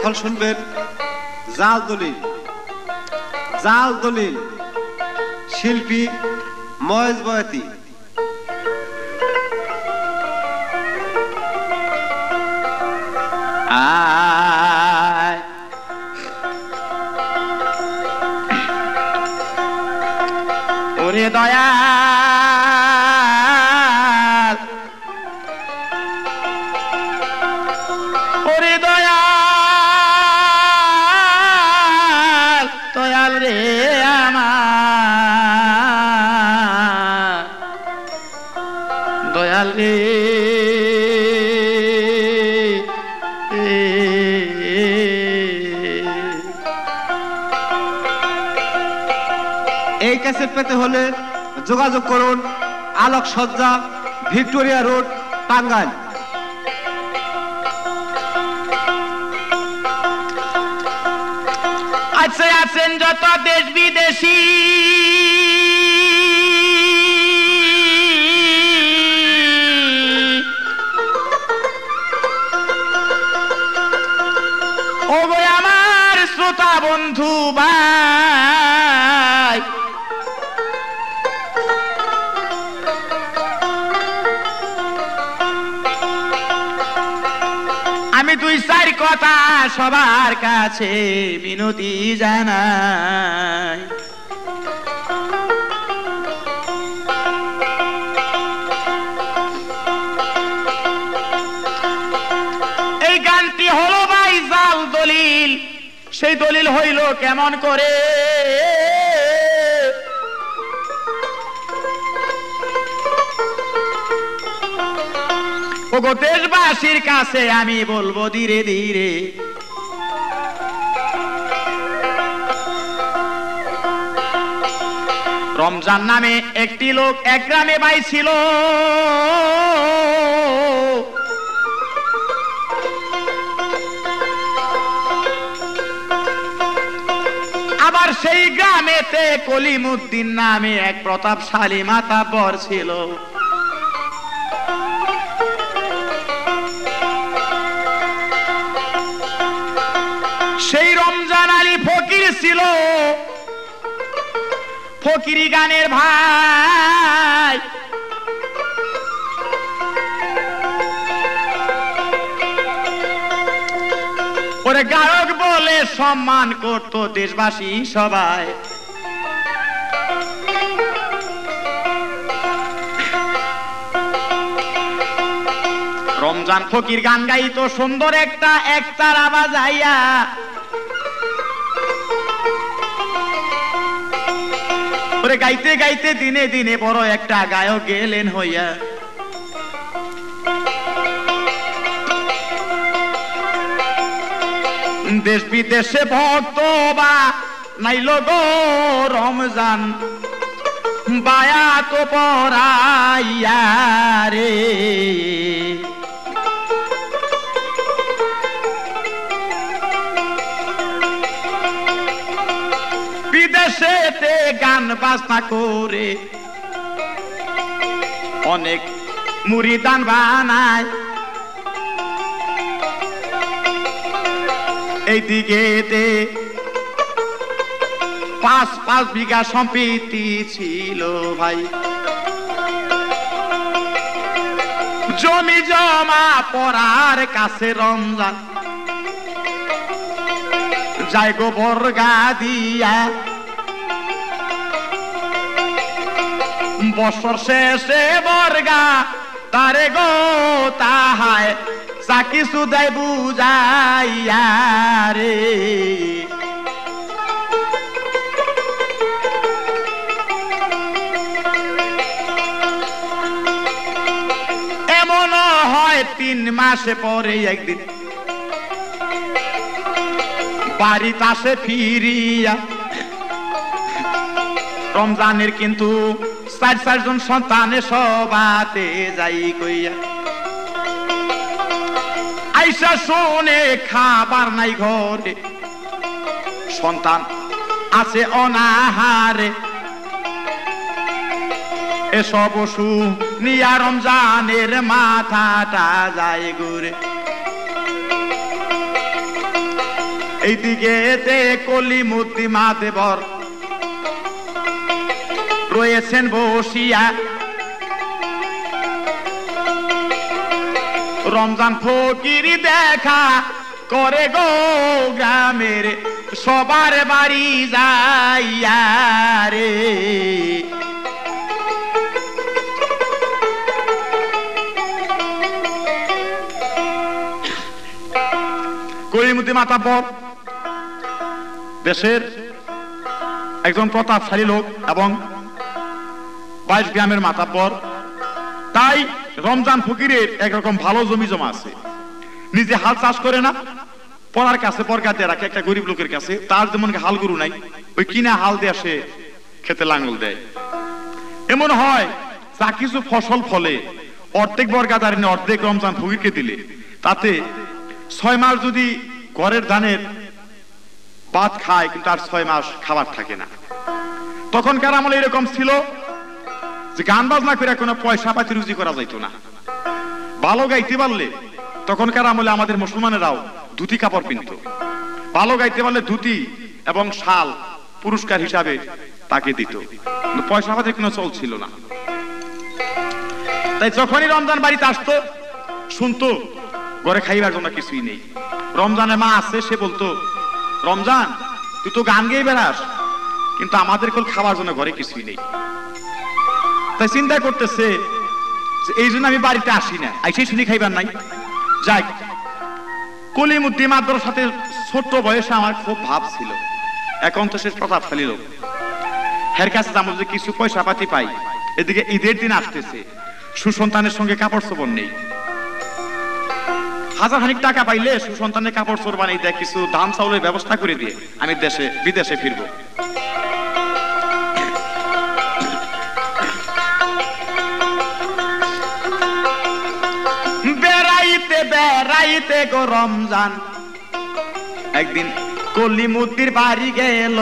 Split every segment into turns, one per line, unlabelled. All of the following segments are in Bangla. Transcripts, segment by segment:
এখন শুনবেন জাল দলিল। জাল দলিল শিল্পী মহেশ বয়াতি।
ওরে দয়াল, ওরে দয়াল, দয়াল রে আমার দয়াল রে।
এই ক্যাসেট পেতে হলে যোগাযোগ করুন আলোকসজ্জা, ভিক্টোরিয়া রোড, টাঙ্গাইল।
আছে আছেন যত দেশ বিদেশি, ও গো আমার শ্রোতা বন্ধু ভাই, আমি দুই চার কথা সবার কাছে বিনতি জানাই। এই গানটি হলো ভাই জাল দলিল। সেই দলিল হইল কেমন করে? ওগো দেশবাসীর কাছে আমি বলবো ধীরে ধীরে, রমজান নামে একটি লোক এক গ্রামে ভাই ছিল। আবার সেই গ্রামেতে কলিমুদ্দিন নামে এক প্রতাপশালী মাতাব্বর ছিল। সেই রমজান আলী ফকির ছিল, ফকিরি গানের ভাই। ওরে গায়ক বলে সম্মান করত দেশবাসী সবাই। রমজান ফকির গান গাইতো সুন্দর একটা একতার আওয়াজ আইয়া। ওরে গাইতে গাইতে দিনে দিনে বড় একটা গায়ক গেলেন হইয়া। দেশ বিদেশে ভক্ত বা নাইল গো রমজান বায়াত পরাইয়া রে। বিদেশেতে গান বাজনা করে অনেক মুরিদান বানায়। এইদিকেতে 5 বিঘা সম্পত্তি ছিল ভাই। জমি জমা পড়ার কাছে রমজান যাই গো বর্গা দিয়া। বছর শেষে বর্গা তারে গো তাহায় চাকি সুদাই বুঝাইয়া রে। এমন হয় 3 মাসে পরে একদিন বাড়িতে আসে ফিরিয়া। রমজানের কিন্তু 4 জন সন্তানের সবাতে যাই কইয়া। আইসা শোনে খাবার নাই ঘরে, সন্তান আছে অনাহারে। এসব শুনিয়া রমজানের মাথাটা যায় ঘুরে। এইদিকে এতে কলিমুদ্দি মা দেবর রয়েছেন বসিয়া, রমজান ফকির দেখা করে গো গ্রামের সবার বাড়ি যাইয়া রে। কলিমুদ্দি মাতাব্বর দেশের একজন প্রতাপশালী লোক এবং 22 গ্রামের মাতাব্বর। তাই রমজান ফকিরের একরকম ভালো জমি জমা আছে, নিজে হাল চাষ করে না, পড়ার কাছে বরকাতে রাখে একটা গরিব লোকের কাছে। তার যেমন হাল গরু নাই, ওই কিনা হাল দিয়ে সে খেতে লাঙ্গল দেয়। এমন হয় যা কিছু ফসল ফলে অর্ধেক বরকাদার এনে অর্ধেক রমজান ফকিরকে দিলে তাতে 6 মাস যদি ঘরের ধানের ভাত খায়, কিন্তু আর 6 মাস খাবার থাকে না। তখনকার আমলে এরকম ছিল যে গান বাজনা করে কোনো পয়সা পাতি রুজি করা যাইতো না। ভালো গাইতে পারলে তখনকার আমলে আমাদের মুসলমানেরাও ধুতি কাপড় পিনত, ভালো গাইতে পারলে ধুতি এবং শাল পুরস্কার হিসাবে তাকে দিত, পয়সা পাতি কোনো চল ছিল না। তাই যখনই রমজান বাড়িতে আসতো শুনতো ঘরে খাইবার জন্য কিছুই নেই। রমজানের মা আছে, সে বলতো রমজান তুই তো গান গেয়ে বেড়াস, কিন্তু আমাদের কোল খাওয়ার জন্য ঘরে কিছুই নেই। তাই চিন্তা করতেছে এই জন্য আমি বাড়িতে আসি না, আইসে শুনি খাইবার নাই। যাই, কলিমুদ্দি মাদ্রাসার সাথে ছোট্ট বয়সে আমার খুব ভাব ছিল, এখন তো সে প্রতাপশালী লোক, হের কাছে আমরা যে কিছু পয়সা পাতি পাই। এদিকে ঈদের দিন আসতেছে, সুসন্তানের সঙ্গে কাপড় চোপড় নেই। হাজার খানিক টাকা পাইলে সুসন্তানের কাপড় চোপড় বানিয়ে দেয়, কিছু ধান চাউলের ব্যবস্থা করে দিয়ে আমি বিদেশে ফিরবো। বেড়াইতে গো রমজান একদিন কলিমুদ্দির বাড়ি গেল।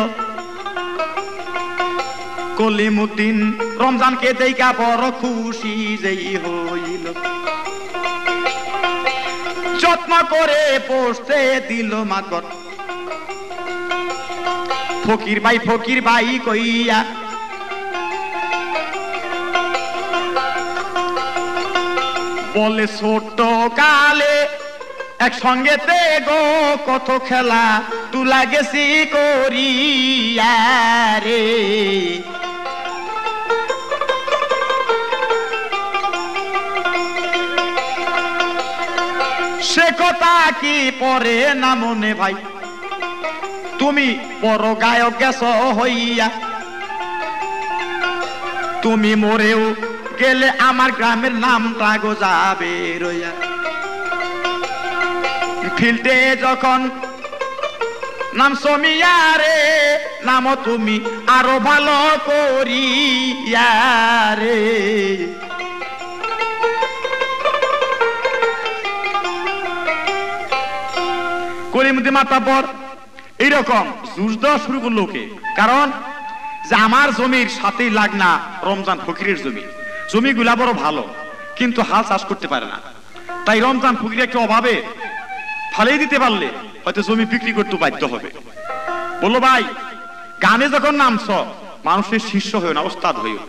কলিমুদ্দিন রমজানকে দেখা বড় খুশি যেই হইল, যত্ন করে পোষতে দিল মাকড়। ফকির ভাই কইয়া বলে ছোট কালে একসঙ্গে গো কত খেলা তুলা গেছি করিয়া রে। সে কথা কি পরে না মনে ভাই, তুমি বড় গায়ক গেছ হইয়া, তুমি মরেও গেলে আমার গ্রামের নামটা গো যাবে রইয়া। ফিল্ডে যখন নাম সমিয়া রে, নাম তুমি আরো ভালো করিয়া রে। কলিমুদ্দি মাতাব্বর এইরকম জুজ দেওয়া শুরু করলো ওকে, কারণ যে আমার জমির সাথেই লাগনা রমজান ফকিরের জমিগুলা বড় ভালো, কিন্তু হাল চাষ করতে পারে না। তাই রমজান ফকির একটু অভাবে ফালিয়ে দিতে পারলে হয়তো জমি বিক্রি করতে বাধ্য হবে। বললো ভাই, গানে যখন নামছ মানুষের শিষ্য হইও না, ওস্তাদ হইও।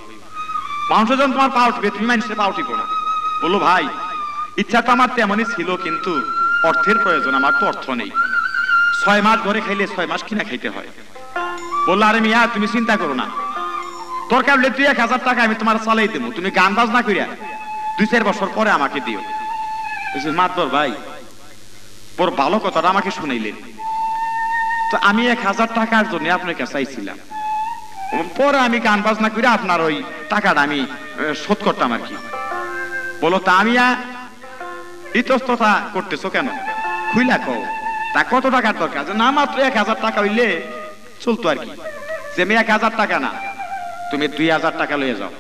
মানুষের যখন তোমার পা উঠবে তুমি মানুষের পা উঠিব না। বললো ভাই, ইচ্ছা তো আমার তেমনই ছিল, কিন্তু অর্থের প্রয়োজন, আমার তো অর্থ নেই। 6 মাস ঘরে খাইলে 6 মাস কিনা খাইতে হয়। বললো আরে মিয়া তুমি চিন্তা করো না, দরকার হলে 1000 টাকা আমি তোমার চালাই দেবো, তুমি গান বাজনা করিয়া 2-4 বছর পরে আমাকে দিও। মাতবর ভাই বড় ভালো কথাটা আমাকে শুনাইলেন, তো আমি 1000 টাকার জন্য আপনার কাছে চাইছিলাম, পরে আমি গান বাজনা করে আপনার ওই টাকাটা আমি শোধ করতাম আর কি। বলো তা আমি ইতস্ততা করতেছো কেন, খুইলা কও তা কত টাকার দরকার? না মাত্র 1000 টাকা হইলে চলতো আর কি। যে আমি 1000 টাকা না, তুমি 2000 টাকা লইয়া যাও।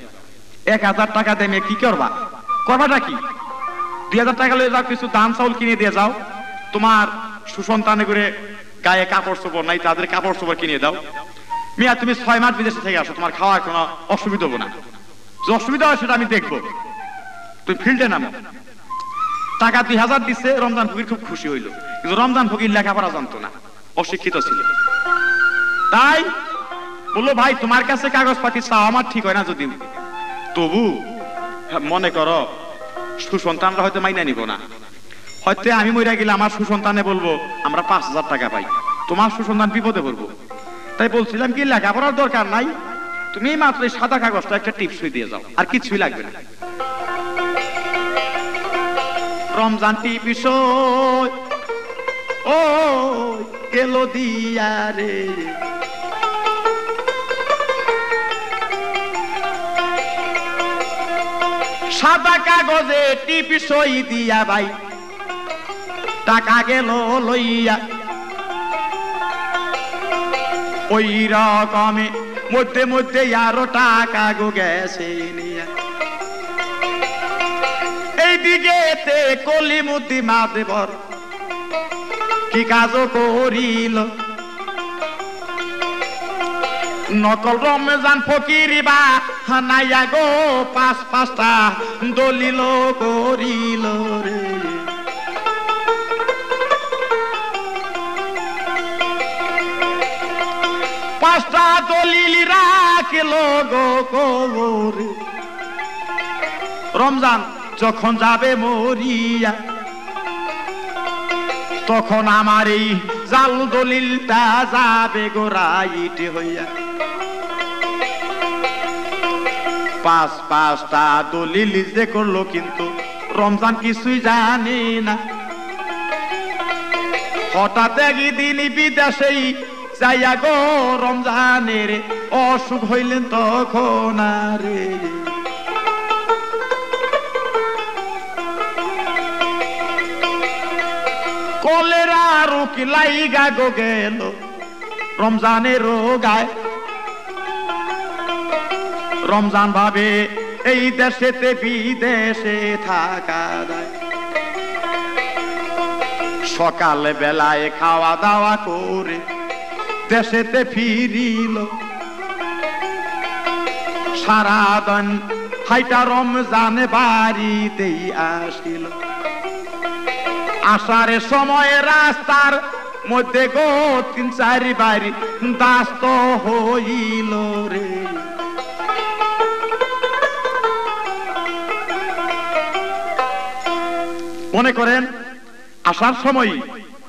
1000 টাকা দিয়ে কি করবা, করবাটা কি? 2000 টাকা লইয়া যাও, কিছু ধান চাউল কিনে দিয়ে যাও, তোমার সুসন্তানে করে গায়ে কাপড় চোপড় নাই, তাদের কাপড় চোপড় কিনে দাও। মিয়া তুমি 6 মাস বিদেশে থেকে আসো, তোমার খাওয়ার কোনো অসুবিধা হবো না, যে অসুবিধা হয় সেটা আমি দেখবো, তুমি ফিল্ডে নামো। টাকা 2000 দিচ্ছে, রমজান ফকির খুব খুশি হইলো, কিন্তু রমজান ফকির লেখাপড়া জানতো না, অশিক্ষিত ছিল। তাই বললো ভাই তোমার কাছে কাগজপাতি চাও আমার ঠিক হয় না, যদি তবু মনে করো সুসন্তানরা হয়তো মাইনা নিব না, হয়তো আমি মইরা গেলে আমার সুসন্তানে বলবো আমরা 5,000 টাকা পাই, তোমার সুসন্তান বিপদে পড়বো। তাই বলছিলাম কি লেখাপড়ার দরকার নাই, তুমি মাত্র এই সাদা কাগজটা একটা টিপসই দিয়ে যাও, আর কিছুই লাগবে না। রমজান টিপিস ও গেল দিয়া রে, সাদা কাগজে টিপিসই দিয়া ভাই টাকা গেল লইয়া, ওই রকমে মধ্যে মধ্যে আরো টাকা গো গেছে নিয়া। এইদিকে কলিমুদ্দি মাদেবর কি কাজ করিল, নকল রমজান ফকির বা হানাইয়া গো 5-5টা দলিল করিল রে। পাঁচটা দলিল রাখিল গো কবরে, রমজান যখন যাবে মরিয়া তখন আমার এই জাল দলিলটা যাবে গো রাইট হইয়া। 5-5টা দলিল যে করলো কিন্তু রমজান কিছুই জানে না। হঠাৎ একদিন বিদেশেই যাইয়া গো রমজানের অসুখ হইলেন তখন আরে, কলেরা রোগ লাইগা গো গেল রমজানের রোগায়। রমজান ভাবে এই দেশেতে বিদেশে থাকা যায়, সকাল বেলায় খাওয়া দাওয়া করে দেশেতে ফিরিল, সারাদিন হাইটা রমজান বাড়িতেই আসিল। আসার সময় রাস্তার মধ্যে গো 3-4 বাড়ি দাস্ত হইল রে। মনে করেন আসার সময়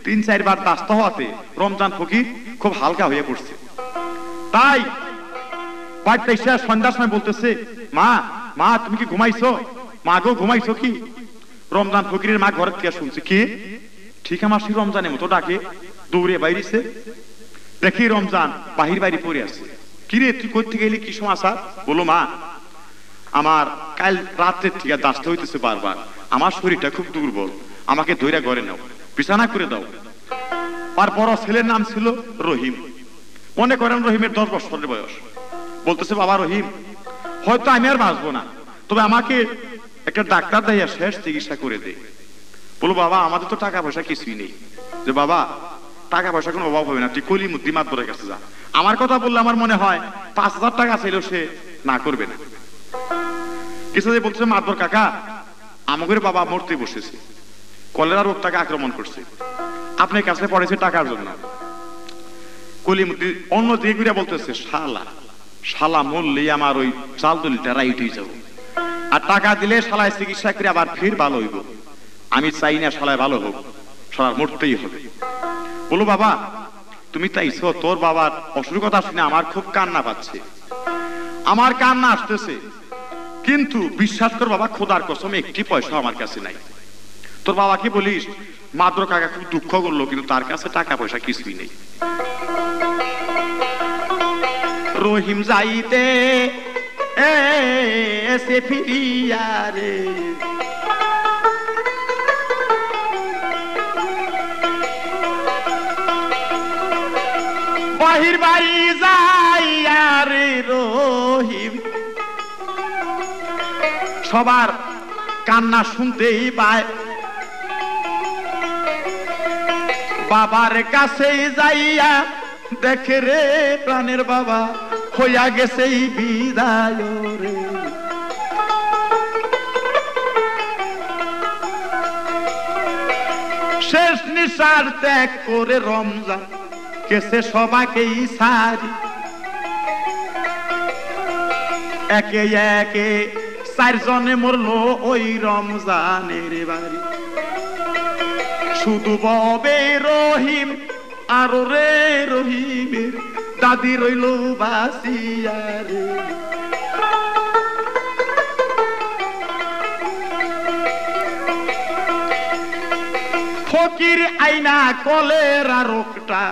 3-4 বার দাস্ত হওয়াতে রমজান ফকির খুব হালকা হয়ে পড়ছে। তাই বাড়িতে এসে সন্ধ্যার সময় বলতেছে, মা মা তুমি কি ঘুমাইছো? মা গো ঘুমাইছো কি? রমজান ফকিরের মা ঘরের থেকে শুনছে, কি ঠিক আমার সেই রমজানের মতো ডাকে, দৌড়ে বাইরেছে, দেখি রমজান বাহির বাইরে পড়ে আছে। কিরে তুই করতে গেলি, কি সমাচার? বলো মা আমার কাল রাত্রের থেকে দাস্ত হইতেছে বারবার, আমার শরীরটা খুব দুর্বল, আমাকে ধইরা ঘরে নাও, বিছানা করে দাও। আর বড় ছেলের নাম ছিল রহিম। মনে করেন রহিমের 10 বছরের বয়স। বলতেছে, বাবা রহিম হয়তো আমি আর বাঁচবো না, তবে আমাকে একটা ডাক্তার দেয়া শেষ চিকিৎসা করে দে। বলো বাবা আমাদের তো টাকা পয়সা কিছুই নেই। যে বাবা টাকা পয়সা কোনো অভাব হবে না, তুই কলিমুদ্দি মাতবরের কাছে যা। আমার কথা বললে আমার মনে হয় 5,000 টাকা চাইলেও সে না করবে না। কিছু যে বলছে, মাতবর কাকা আমাদের বাবা মরতে বসেছে, কলেরা রোগটাকে আক্রমণ করছে, আপনার কাছে পড়েছে টাকার জন্য। কলিমুদ্দি অন্য দিকে ঘুরে বলতেছে, শালা শালা মরলেই আমার ওই চাল দলিলটা রাইট হয়ে যাবো, আর টাকা দিলে শালায় চিকিৎসা করে আবার ফির ভালো হইব। আমি চাই না শালায় ভালো হোক, শালার মরতেই হবে। বলো বাবা তুমি চাইছো, তোর বাবার অসুর কথা শুনে আমার খুব কান্না পাচ্ছে, আমার কান্না আসতেছে, কিন্তু বিশ্বাস কর বাবা খোদার কসম একটি পয়সা আমার কাছে নাই। তোর বাবাকে বলিস মাদ্র কাকা খুব দুঃখ করলো, কিন্তু তার কাছে টাকা পয়সা কিছুই নেই। রহিম যাইতে এসে ফিরিয়া রে, বাহির বাড়ি যাইয়া রে রহিম সবার কান্না শুনতেই পায়। বাবার কাছে যাইয়া দেখে রে প্রাণের বাবা হইয়া গেছে বিদায় রে। শেষ নিঃশ্বাস ত্যাগ করে রমজান কেসে সবাইকেই সারি একে একে 4 জনে মরলো ওই রমজানের বাড়ি শুধু ববে রহিম আর রে রহিমের দাদি রইল বাসিয়া রে ফকির আইনা কলেরা রোগটা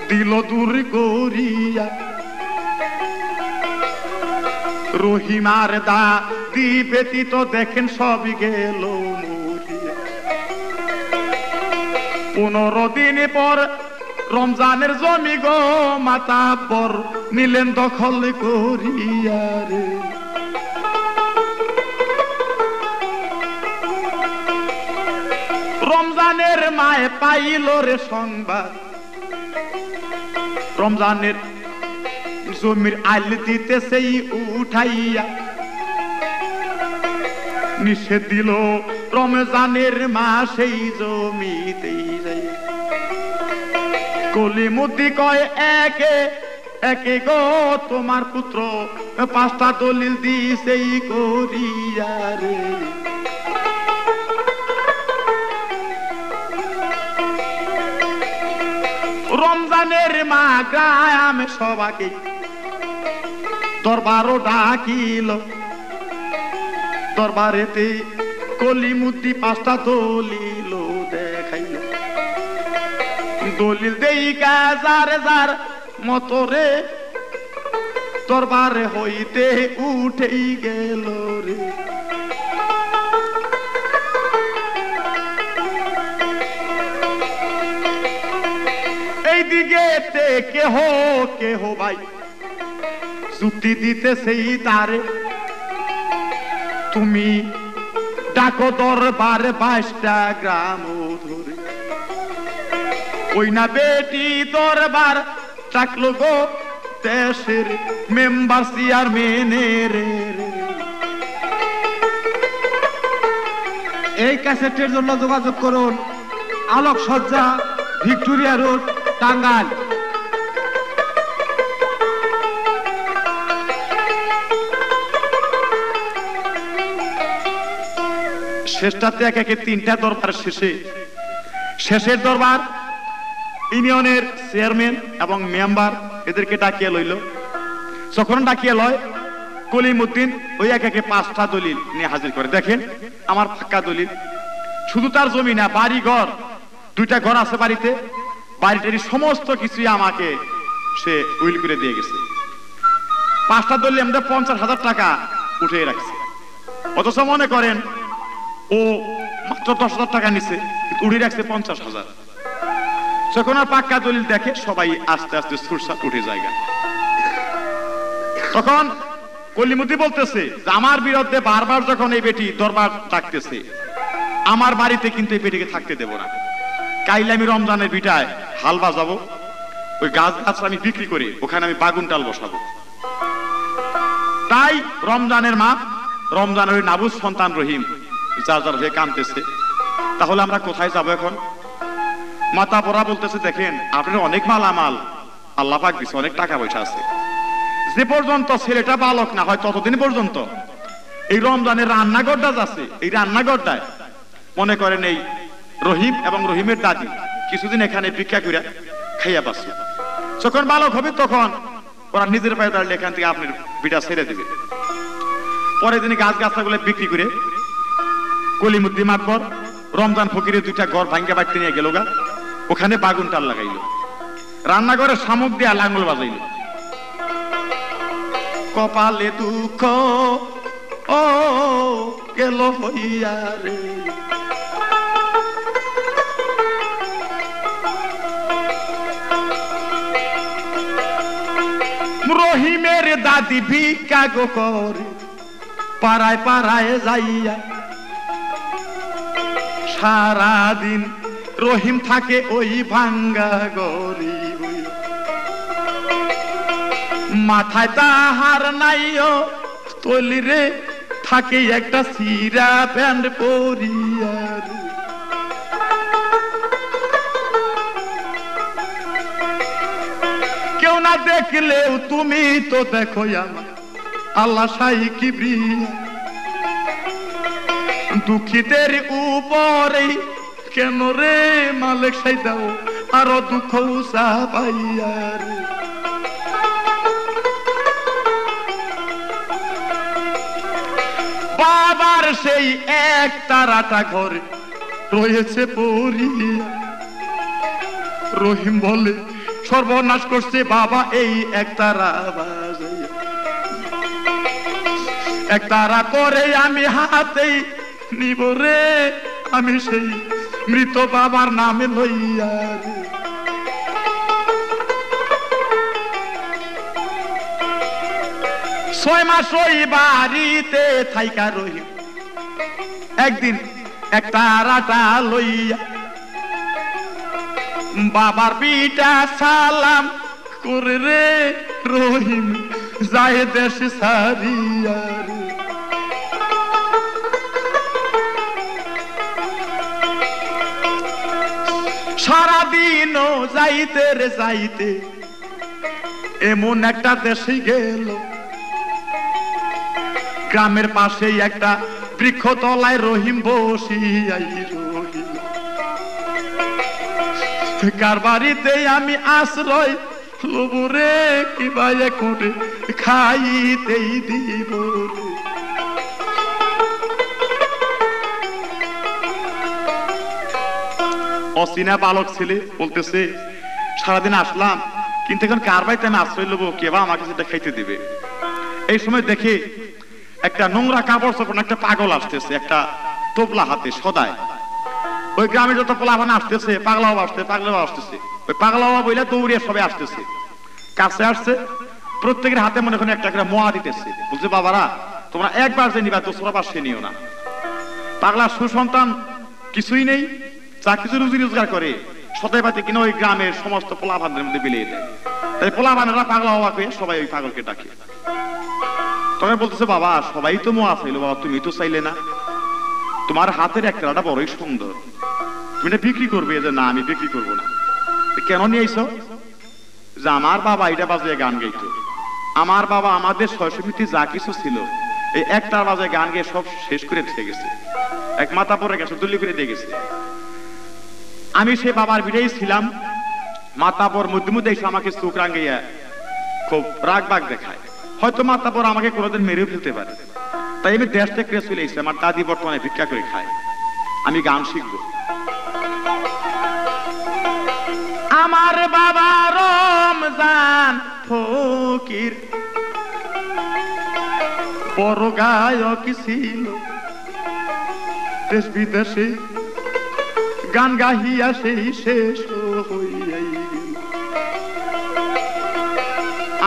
দিল দূর করিয়া রহিমার দাদি ব্যতীত দেখেন সবই গেল মরিয়া 15 দিন পর রমজানের জমি গো মাতাব্বর নিলেন দখল করিয়া রে রমজানের মায়ে পাইল রে সংবাদ রমজানের জমির আল দিতে সেই উঠাইয়া নিষেধ দিল রমজানের মা সেই জমিতেই যাই কলিমুদ্দি কয় একে একে গো তোমার পুত্র 5টা দলিল দিছেই করিয়া রে রমজানের মা গ্রামে সবাকে দরবারও ডাকিল দরবারেতে কলিমুদ্দি 5টা দলিল দেখাইল দলিল দেই যার যার মতরে দরবারে হইতে উঠেই গেল রে এইদিকে কেহ কেহ ভাই যুক্তি দিতে সেই তারে তুমি ডাকো দরবারে 22টা গ্রাম ধরে ওই না বেটি দরবার ডাকলো গো দেশের মেম্বার চেয়ারম্যানের
এই ক্যাসেটের জন্য যোগাযোগ করুন আলোক সজ্জা ভিক্টোরিয়া রোড টাঙ্গাইল
শেষটাতে এক একে 3টা দরবার শেষের দরবার ইউনিয়নের চেয়ারম্যান এবং মেম্বার এদেরকে ডাকিয়ে লইল যখন ডাকিয়ে লয় কলিমুদ্দিন ওই এক একে 5টা দলিল নিয়ে হাজির করে দেখেন আমার ফাঁকা দলিল শুধু তার জমি না বাড়ি ঘর 2টা ঘর আছে বাড়িতে বাড়িটারই সমস্ত কিছুই আমাকে সে উইল করে দিয়ে গেছে 5টা দলিল আমরা 50,000 টাকা উঠে রাখছি অথচ মনে করেন ও মাত্র 10,000 টাকা নিছে উড়ে রাখছে 50,000 যখন আর পাক্কা দলিল দেখে সবাই আস্তে আস্তে সুরসাট উঠে জায়গা তখন কলিমুদ্দি বলতেছে যে আমার বিরুদ্ধে বারবার যখন এই বেটি দরবার ডাকতেছে আমার বাড়িতে কিন্তু এই বেটিকে থাকতে দেব না কাইলে আমি রমজানের বিটায় হাল বাজাবো ওই গাছ আমি বিক্রি করে ওখানে আমি বাগুন টাল বসাবো তাই রমজানের মা রমজানের ওই নাবুস সন্তান রহিম যার যার হয়ে কাঁদতেছে তাহলে আমরা কোথায় যাবো এখন মাতা পড়া বলতেছে দেখেন আপনার অনেক মালামাল আল্লাহ পাক দিছে অনেক টাকা পয়সা আছে যে পর্যন্ত ছেলেটা বালক না হয় ততদিন পর্যন্ত এই রমজানের রান্নাঘরটা আছে এই রান্নাঘরটায় মনে করেন এই রহিম এবং রহিমের দাদি কিছুদিন এখানে ভিক্ষা করে খাইয়া পাচ্ছে যখন বালক হবে তখন ওরা নিজের পায়ে দাঁড়িয়ে এখান থেকে আপনার বিটা ছেড়ে দিবে পরে তিনি গাছগুলো বিক্রি করে কলিমুদ্দি মাতবর রমজান ফকিরের 2টা ঘর ভাঙ্গা বাড়তে নিয়ে গেল গা ওখানে বাগুন টাল লাগাইল রান্নাঘরে শামুক দিয়া লাঙ্গল বাজাইল কপালে দুঃখ ও গেল হইয়া রে রহিমের দাদি ভিক্ষা গো করে পাড়ায় পাড়ায় যাইয়া সারাদিন রহিম থাকে ওই ভাঙ্গা গরিব মাথায় তাহার নাইও তলি রে থাকে একটা সিরা প্যান্ট পরিয়া দেখলেও তুমি তো দেখো আমার আল্লাহ শাই কিবরিয়া দুঃখিতের উপরে কেন রে মালিক সাই দাও আরো দুঃখ চাপাইয়া রে বাবার সেই এক তারাটা ঘরে রয়েছে পড়িয়া রহিম বলে সর্বনাশ করছে বাবা এই এক তারা বাজাইয়া এক তারা করে আমি হাতেই নিব রে আমি সেই মৃত বাবার নামে লইয়া রে 6 মাস ওই বাড়িতে থাইকা রহিম একদিন এক তারাটা লইয়া বাবার পিটা সালাম করে রে রহিম যায় দেশ সারিয়া রে সারাদিনও যাইতে রে যাইতে এমন একটা দেশে গেল গ্রামের পাশেই একটা বৃক্ষ তলায় রহিম বসিয়াই রহিল কার বাড়িতে আমি আশ্রয় লব রে কি বাইরে কোটে খাইতেই দিব রে অচেনা বালক ছেলে বলতেছে সারাদিন আসলাম কিন্তু এখন কার বাড়িতে আমি আশ্রয় লব কেবা আমাকে সেটা খাইতে দিবে এই সময় দেখে একটা নোংরা কাপড় চোপড় একটা পাগল আসতেছে একটা টোপলা হাতে সদায় ওই গ্রামে যত পোলাপান আসতেছে পাগলাও আসতেছে ওই পাগলাও বইলা দৌড়িয়ে সবাই আসতেছে কাছে আসছে প্রত্যেকের হাতে মনে করে একটা করে মোয়া দিতেছে বলছে বাবারা তোমরা একবার যে নিবা দোসরাবার সে নিও না পাগলা সুসন্তান কিছুই নেই যা কিছু রুজি রোজগার করে সদাই পাতি কিনা ওই গ্রামের সমস্ত পোলাপানদের মধ্যে বিলিয়ে দেয় তাই পোলাপানেরা পাগলা হওয়া করে সবাই ওই পাগলকে ডাকে তখন বলতেছে বাবা সবাই তো মোয়া চাইলো বাবা তুমি তো চাইলে না তোমার হাতের একটা বড়ই সুন্দর তুমি এটা বিক্রি করবে যে না আমি বিক্রি করবো না কেন নিয়ে আইছো যে আমার বাবা এটা বাজায় গান গাইতো আমার বাবা আমাদের শৈশবীতি যা কিছু ছিল এই একটার বাজায় গান গেয়ে সব শেষ করে দিয়ে গেছে এক মাথা পরে গেছে দুল্লি করে দিয়ে গেছে আমি সে বাবার বিড়াই ছিলাম মাথা পর মধ্যে মধ্যে এসে আমাকে চোখ রাঙ্গাইয়া খুব রাগ বাগ দেখায় হয়তো মাথা পর আমাকে কোনোদিন মেরেও ফেলতে পারে তাই আমি দেশ থেকে চলে এসেছি আমার দাদি বর্তমানে ভিক্ষা করে খায় আমি গান শিখবো আমার বাবা রমজান ফকির বড় গায়ক ছিল দেশ বিদেশে গান গাহিয়া সেই শেষ হইয়াই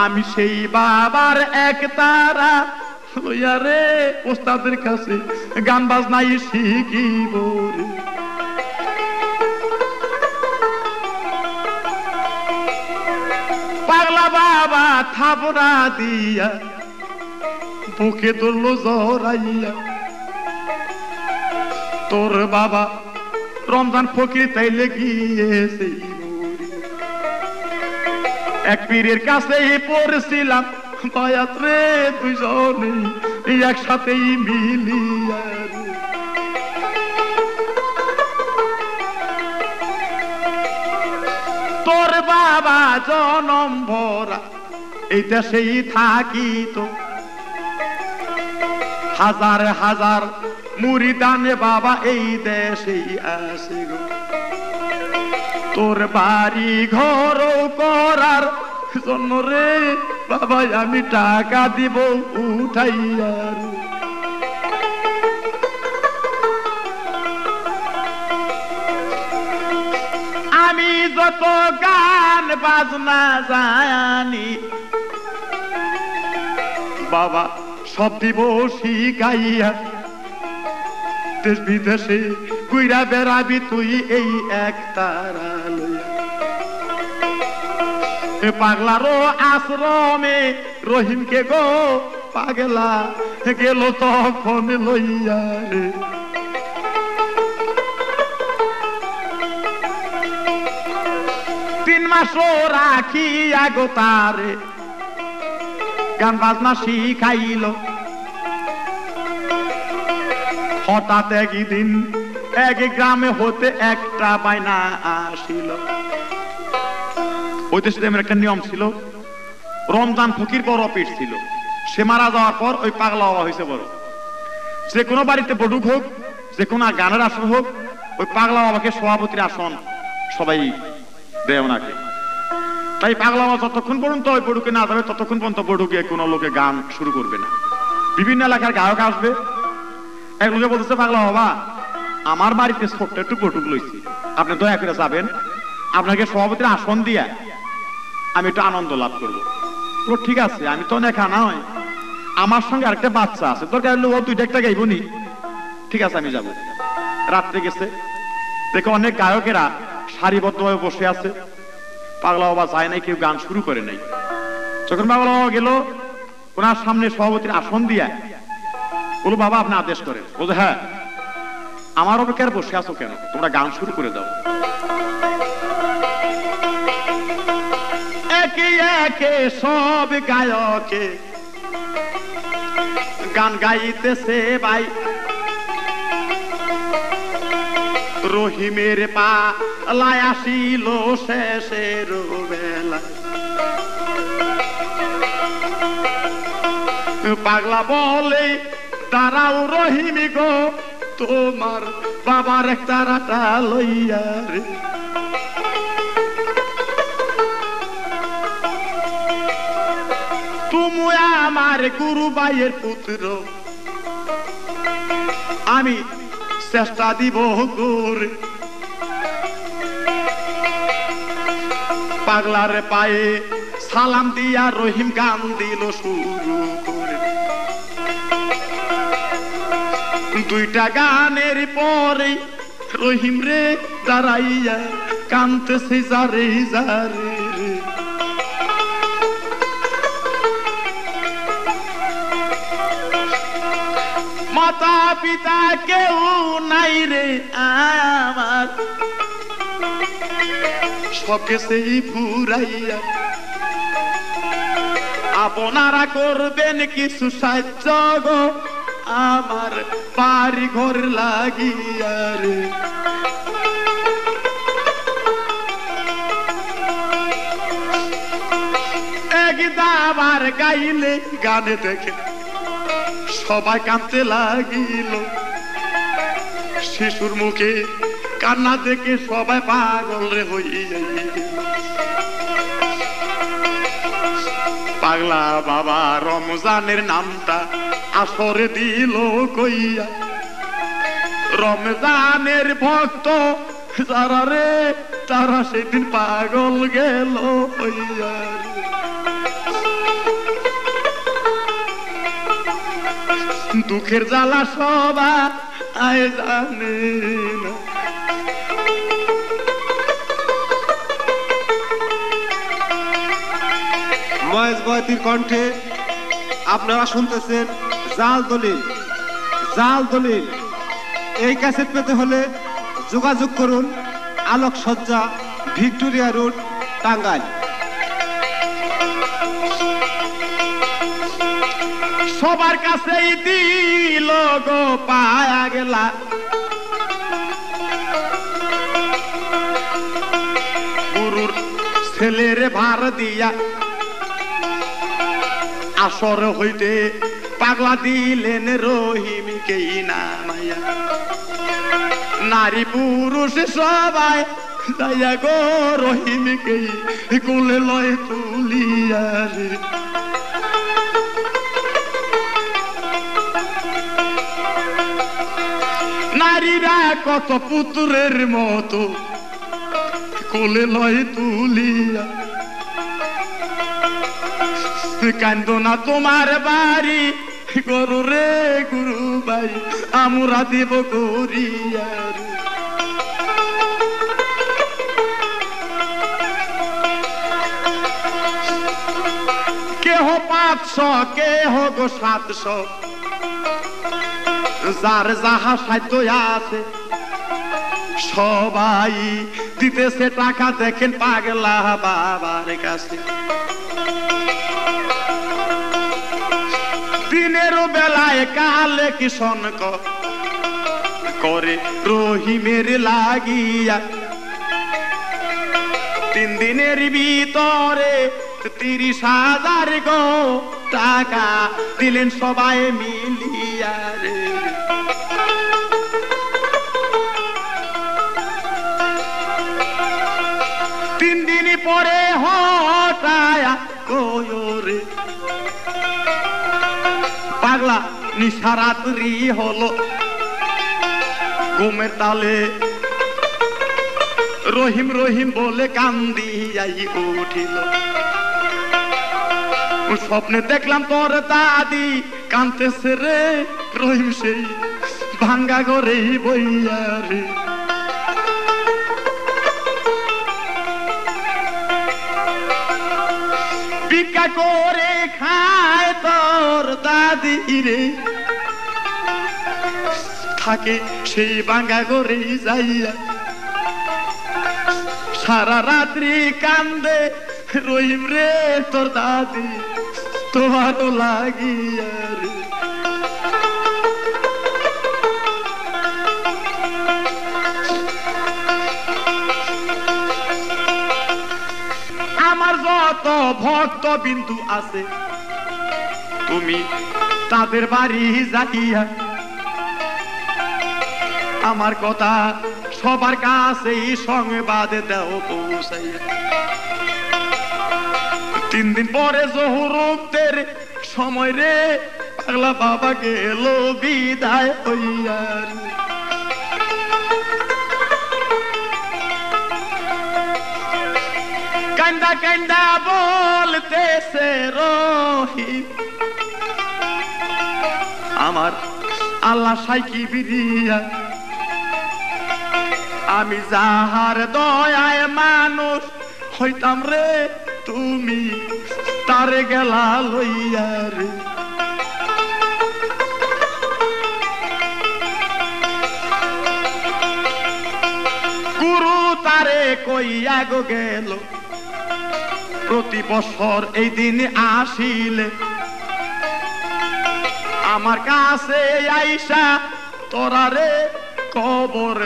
আমি সেই বাবার এক তারা লইয়া রে ওস্তাদের কাছে গান বাজনাই শিখিব রে পাগলা বাবা থাবরা দিয়া বুকে ধরলো জড়াইয়া তোর বাবা রমজান ফকির তাইলে গিয়েছে এক পীরের কাছে পড়ছিলাম বায়াত রে দুইজনে একসাথেই মিলিয়া তোর বাবা জনম ভরা এই দেশেই থাকিত হাজার হাজার মুরিদানে বাবা এই দেশেই আসে গো তোর বাড়ি ঘর করার জন্য রে বাবা আমি টাকা দিব উঠাইয়া আমি যত গান বাজনা জানি বাবা সব দিব শিখাইয়া দেশ বিদেশে ঘুরা বেড়াবি তুই এই এক তারা লইয়া পাগলারও আশ্রমে রহিমকে গো পাগলা গেল তখন লইয়া রে পাশো রাখিয়া গো তারে গান বাজনা শিখাইল। হঠাৎ একদিন এক গ্রামে হতে একটা বাইনা আসিল। ওই দেশে একটা নিয়ম ছিল, রমজান ফকির বড় পীর ছিল, সে মারা যাওয়ার পর ওই পাগলা বাবা হয়েছে বড়। যে কোনো বাড়িতে বডুক হোক, যে কোনো গানের আসন হোক, ওই পাগলা বাবাকে সভাপতির আসন সবাই দেয় ওনাকে। তাই পাগলা বাবা যতক্ষণ পর্যন্ত ওই বডুকে না যাবে ততক্ষণ পর্যন্ত বডুকে কোনো লোকে গান শুরু করবে না। বিভিন্ন এলাকার গায়ক আসবে, এক লোকে বলতেছে পাগলা বাবা আমার বাড়িতে ছোট্ট একটু বটুক লইছি, আপনি দয়া করে যাবেন, আপনাকে সভাপতির আসন দিয়া আমি একটু আনন্দ লাভ করবো। ঠিক আছে, আমি তো অনেক আনা হয়, আমার সঙ্গে আরেকটা বাচ্চা আছে, তোর কাছে ও দুইটা একটা গাইব নি, ঠিক আছে আমি যাব। রাত্রে গেছে, দেখে অনেক গায়কেরা সারিবদ্ধভাবে বসে আছে, পাগলা বাবা যায় নাই, কেউ গান শুরু করে নাই। যখন পাগলা বাবা গেল ওনার সামনে সভাপতির আসন দিয়া বলো বাবা আপনি আদেশ করেন। বলছে হ্যাঁ, আমার অপেক্ষায় বসে আছো কেন, তোমরা গান শুরু করে দাও। একে একে সব গায়কে গান গাইতেছে ভাই, রহিমের পা লাই আসিল শেষের বেলা। পাগলা বলে দাঁড়াও রহিম গো, তোমার বাবার এক তারাটা লইয়া রে। তুমি আমার গুরু ভাইয়ের পুত্র, আমি চেষ্টা দিব করে। পাগলার পায়ে সালাম দিয়া রহিম গান দিল শুরু করে। দুইটা গানের পরে রহিম রে দাঁড়াইয়া কানতেছে যারে যারে রে। মাতা পিতা কেউ নাই রে আমার, সবকে সেই ফুরাইয়া আপনারা করবেন কিছু সাহায্য গো, আমার বাড়ি ঘর লাগিয়া রে। একদাবার গাইলে গানে দেখে সবাই কাঁদতে লাগিল। শিশুর মুখে কান্না দেখে সবাই পাগল রে হইয়া। পাগলা বাবা রমজানের নামটা আসরে দিল কইয়া, রমজানের ভক্ত যারা রে তারা সেদিন পাগল গেল হইয়া। দুঃখের জ্বালা সবাই জানে না।
মহেশ বয়াতির কণ্ঠে আপনারা শুনতেছেন জাল দলিল। জাল দলিল এই ক্যাসেট পেতে হলে যোগাযোগ করুন আলোক সজ্জা, ভিক্টোরিয়া রোড, টাঙ্গাইল।
সবার কাছেই দিল গো পায়া গেলা, গুরুর ছেলের ভার দিয়া আসর হইতে পাগলা দিলেন রহিমকে নামাইয়া। নারী পুরুষ সবাই যাইয়া গো রহিমকে কোলে লয় তুলিয়া রে। নারীরা কত পুত্রের মতো কোলে লয় তুলিয়া। কান্দ না তোমার বাড়ি গরু রে গুরু ভাই, আমরা দেব করিয়া। কেহ 500 কেহ গো 700, যার যাহা সাধ্য আছে সবাই দিতেছে টাকা, দেখেন পাগলা বাবার কাছে। দিনের বেলায় কালে কিষণ করে রহিমের লাগিয়া, 3 দিনের ভিতরে 30,000 গো টাকা দিলেন সবাই মিলিয়া রে। পরে হটায়া কয়রে পাগলা নিশারাত্রি হলো, ঘুমের তালে রহিম রহিম বলে কান্দিয়াই উঠিল। স্বপ্নে দেখলাম তোর দাদি কাঁদতেছে রে, রহিম সেই ভাঙ্গা ঘরে বইয়া রে। ভিক্ষা করে খায় তোর দাদি রে, থাকে সেই ভাঙ্গা ঘরে যাইয়া, সারা রাত্রি কান্দে রহিম রে তোর দাদি তোমারও লাগিয়া রে। আমার যত ভক্ত বিন্দু আছে তুমি তাদের বাড়ি যাইয়া আমার কথা সবার কাছে সংবাদ দাও পৌঁছাইয়া। 3 দিন পরে জোহরদের সময় রে পাগলা বাবা গেল বিদায় হইয়া। কান্দা কান্দা বলতেছে রহিম আমার আল্লাহ সাইকি বিরিয়া, আমি যাহার দয়ায় মানুষ হইতাম রে তুমি তারে গেলা লইয়া রে। গুরু তারে কইয়া গো গেল, প্রতি বছর এই দিন আসিলে আমার কাছে আইসা তোরা রে কবর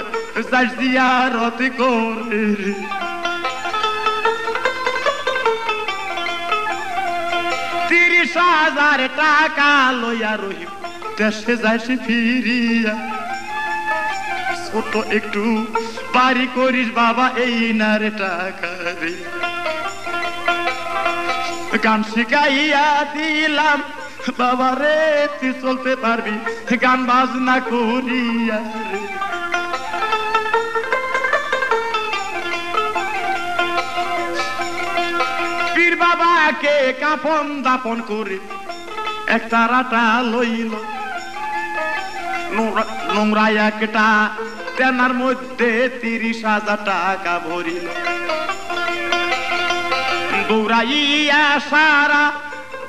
জিয়ারত করে। 30,000 টাকা লইয়া রহিম দেশে যাইছি ফিরিয়া। ছোট একটু বাড়ি করিস বাবা এই না রে টাকা রে। গান শিখাইয়া দিলাম বাবা রে তুই চলতে পারবি গান বাজনা করিয়া রে। পীর বাবাকে কাফন দাপন করে একটা রাটা লইল, নোংরা একটা তেনার মধ্যে 30,000 টাকা ভরিল। দৌড়াইয়া সারা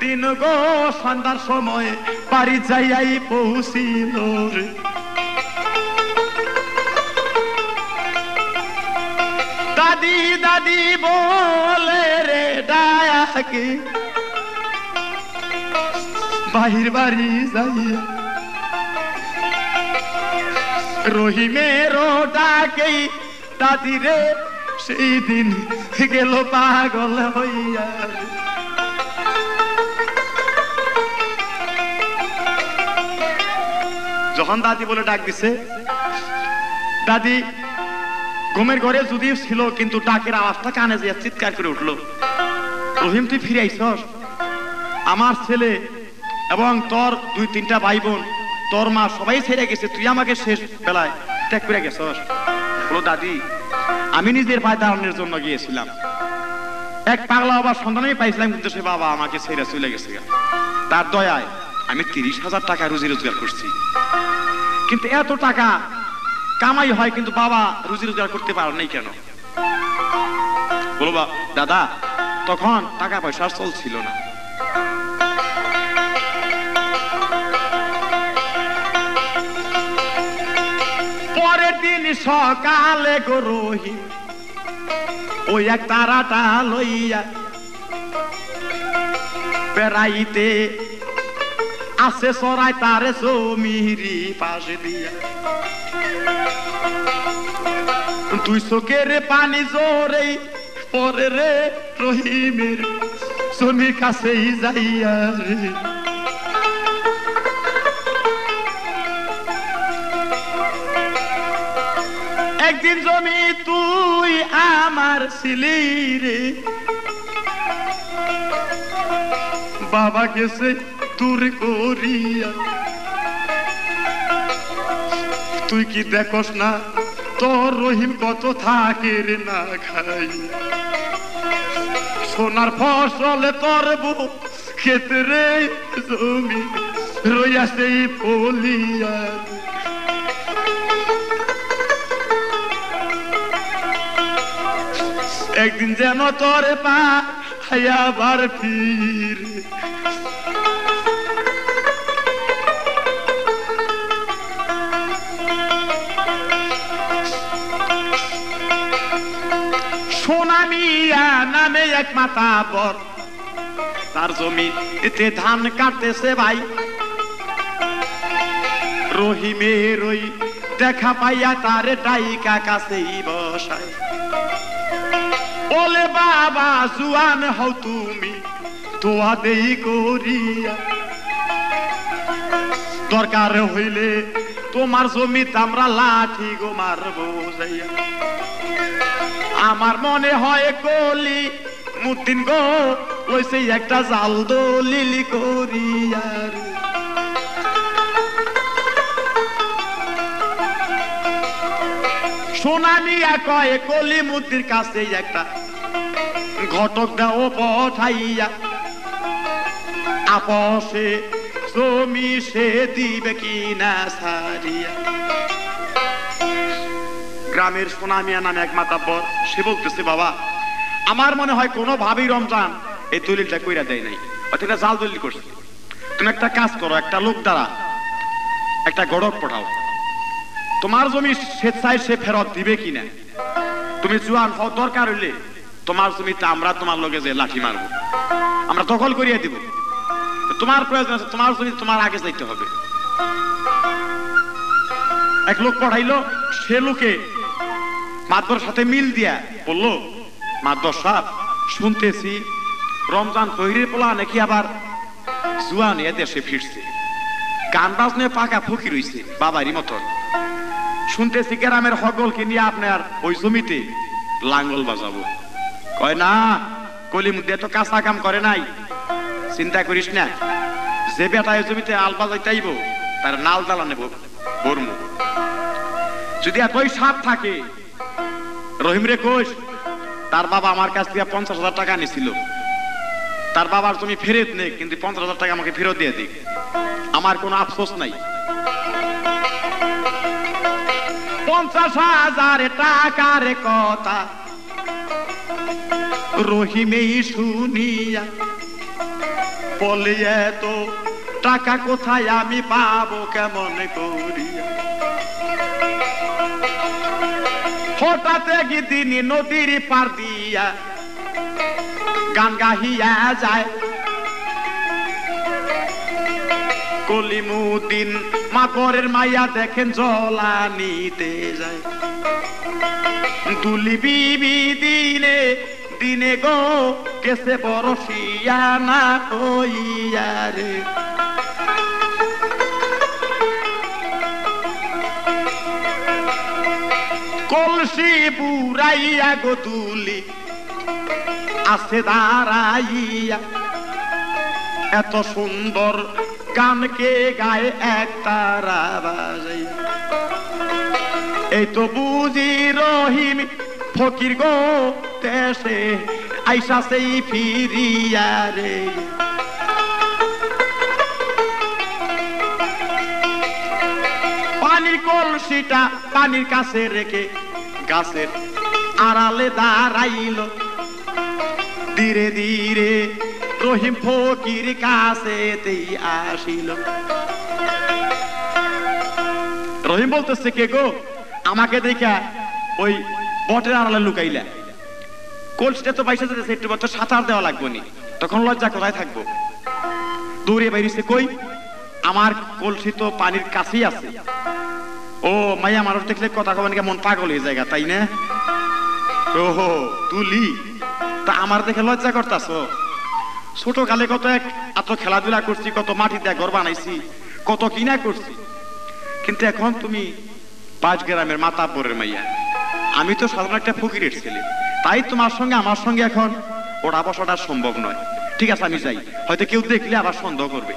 দিন গো সন্ধ্যার সময় বাড়ি যাইয়াই পৌঁছিল রে। দাদি দাদি বলে রে ডাকে বাহির বাড়ি যাইয়া, রহিমের ডাকেই দাদি রে সেই দিন গেল পাগল হইয়া। যখন দাদি বলে ডাক দিছে, দাদি ঘুমের ঘরে যদিও ছিল কিন্তু ডাকের আওয়াজটা কানে যে চিৎকার করে উঠলো, রহিম তুই ফিরে আইছস, আমার ছেলে এবং তোর 2-3টা ভাই বোন তোর মা সবাই ছেড়ে গেছে, তুই আমাকে শেষ বেলায় ত্যাগ করে গেছস। বলো দাদি আমি নিজের পায়ে দাঁড়ানোর জন্য গিয়েছিলাম, এক পাগলা বাবার সন্ধানই পাইছিলাম কিন্তু সে বাবা আমাকে ছেড়ে চলে গেছে। তার দয়ায় আমি 30,000 টাকা রুজি রোজগার করছি, কিন্তু এত টাকা কামাই হয় কিন্তু বাবা রুজি রোজগার করতে পারে নাই কেন? বলবা দাদা তখন টাকা পয়সা চলছিল না, পরের দিন একদিন সকালে গো রহিম ওই এক তারাটা লইয়া বেড়াইতে আসে সরাই তারে জমিরি পাশে দিয়া তুই চোখের পানি জোরে পরে রে রহিমের জমির কাছেই যাইয়া রে একদিন জমি তুই আমার ছিলি রে বাবা গেছে দূর করিয়া তুই কি দেখোস না তোর রহিম কত থাকে রে না খাই সোনার ফসলে তোর বউ ক্ষেত্রে জমি রইয়াছে পলিয়া একদিন যেন তোর পা আবার ফিরে সোনামিয়া নামে এক মাতাবর তার জমিতে ধান কাটতেছে ভাই রহিমের ওই দেখা পাইয়া তারে ডাইকা কাছেই বসায় বলে বাবা জুয়ান হও তুমি দোয়া দেই করিয়া দরকার হইলে তোমার জমিতে আমরা লাঠি গো মারবো যাইয়া আমার মনে হয় কলি মুতিন গো ওই সেই একটা জাল দলিলি করিয়া সোনামিয়া কয়ে কলি মুতির কাছে একটা ঘটক দাও পঠাইয়া আপসে জমি সে দিবে কিনা সারিয়া গ্রামের সোনামিয়া নামে এক মাতাব্বর সে বলতেছে বাবা আমার মনে হয় কোনো ভাবেই রমজান এই দলিলটা কইরা দেয় নাই অর্থাৎ জাল দলিল করছে তুমি একটা কাজ করো একটা লোক দ্বারা একটা গড়ক পাঠাও তোমার জমি স্বেচ্ছায় সে ফেরত দিবে কিনা তুমি জুয়ান হও দরকার হইলে তোমার জমিতে আমরা তোমার লগে যে লাঠি মারবো আমরা দখল করিয়ে দিব তোমার প্রয়োজন আছে তোমার জমি তোমার আগে যাইতে হবে এক লোক পাঠাইলো সে লোকে মাতবর সাথে মিল দিয়া বললো মাতবর সাহেব শুনতেছি রমজান পহিরের পোলা নাকি আবার জুয়ান এ দেশে ফিরছে গান বাজনে পাকা ফকির হইছে বাবারই মতন শুনতেছি গ্রামের হগলকে নিয়ে আপনার ওই জমিতে লাঙ্গল বাজাবো কয় না কলিম দিয়ে তো কাঁচা কাম করে নাই চিন্তা করিস না যে বেটা ওই জমিতে আল বাজাইতে আইব তার নাল দালা নেব বর্মু যদি এতই সাপ থাকে রহিম রে কোষ তার বাবা আমার কাছ থেকে 50,000 টাকা নিছিল তার বাবার জমি ফেরত নেই কিন্তু 50,000 টাকা আমাকে ফেরত দিয়ে দিক আমার কোনো আফসোস নাই 50,000 টাকার কথা রহিমেই শুনিয়া বলে এত টাকা কোথায় আমি পাবো কেমন করিয়া হঠাৎ একদিন নদীর পার দিয়া গান গাহিয়া যায় কলিমুদ্দিন মাকরের মাইয়া দেখেন জলা নিতে যায় দুলি বিবি দিনে দিনে গো কেসে বরসিয়া না হইয়া রে কলসি বুড়াইয়া গো তুলি আছে দাঁড়াইয়া এত সুন্দর গানকে গায়ে এক তারা বাজাইয়া এই তো বুঝি রহিম ফকির গো দেশে আইসা সেই ফিরিয়া রে পানির কলসিটা পানির কাছে রেখে গাছের আড়ালে দাঁড়াইল ধীরে ধীরে রহিম ফকির কাছেতেই আসিল রহিম বলতেছে কে গো আমাকে দেখা ওই বটের আড়ালে লুকাইলা, কলসিটা তো বাইসা যেতেছে, একটু বছর সাঁতার দেওয়া লাগবে নি, তখন লজ্জা কোথায় থাকবো, দৌড়ে বাইরেছে কই, আমার কলসি তো পানির কাছেই আছে। ও মাইয়া মানুষ দেখলে কথা কবেন মন পাগল হয়ে যায়, তাই না? ওহো তুলি, তা আমার দেখে লজ্জা করতাছ? ছোট কালে কত এত খেলাধুলা করছি, কত মাটিতে ঘর বানাইছি, কত কিনা করছি, কিন্তু এখন তুমি 5 গ্রামের মাতাব্বরের মাইয়া, আমি তো সাধারণ একটা ফকিরের ছেলে, তাই তোমার সঙ্গে আমার সঙ্গে এখন ওড়া বসাটা সম্ভব নয়। ঠিক আছে আমি যাই, হয়তো কেউ দেখলে আবার সন্দেহ করবে।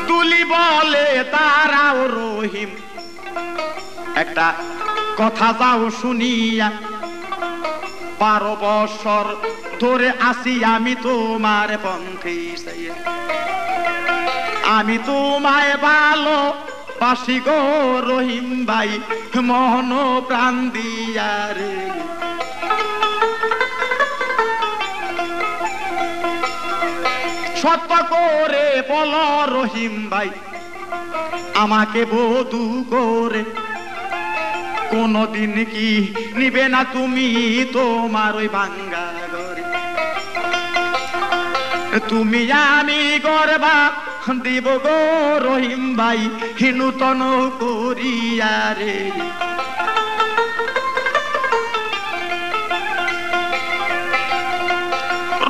তুলি বলে দাঁড়াও রহিম, একটা কথা যাও শুনিয়া, 12 বছর ধরে আসি আমি তোমার পন্থী, আমি তোমায় ভালো বাসি গো রহিম ভাই, মন প্রাণ দিয়া রে। সত্য করে বলো রহিম ভাই, আমাকে বধূ করে কোনদিন কি নিবে না তুমি তোমার ওই ভাঙ্গা ঘরে? তুমি আমি গর্বা দিব গো রহিম ভাই, নূতন করিয়া রে।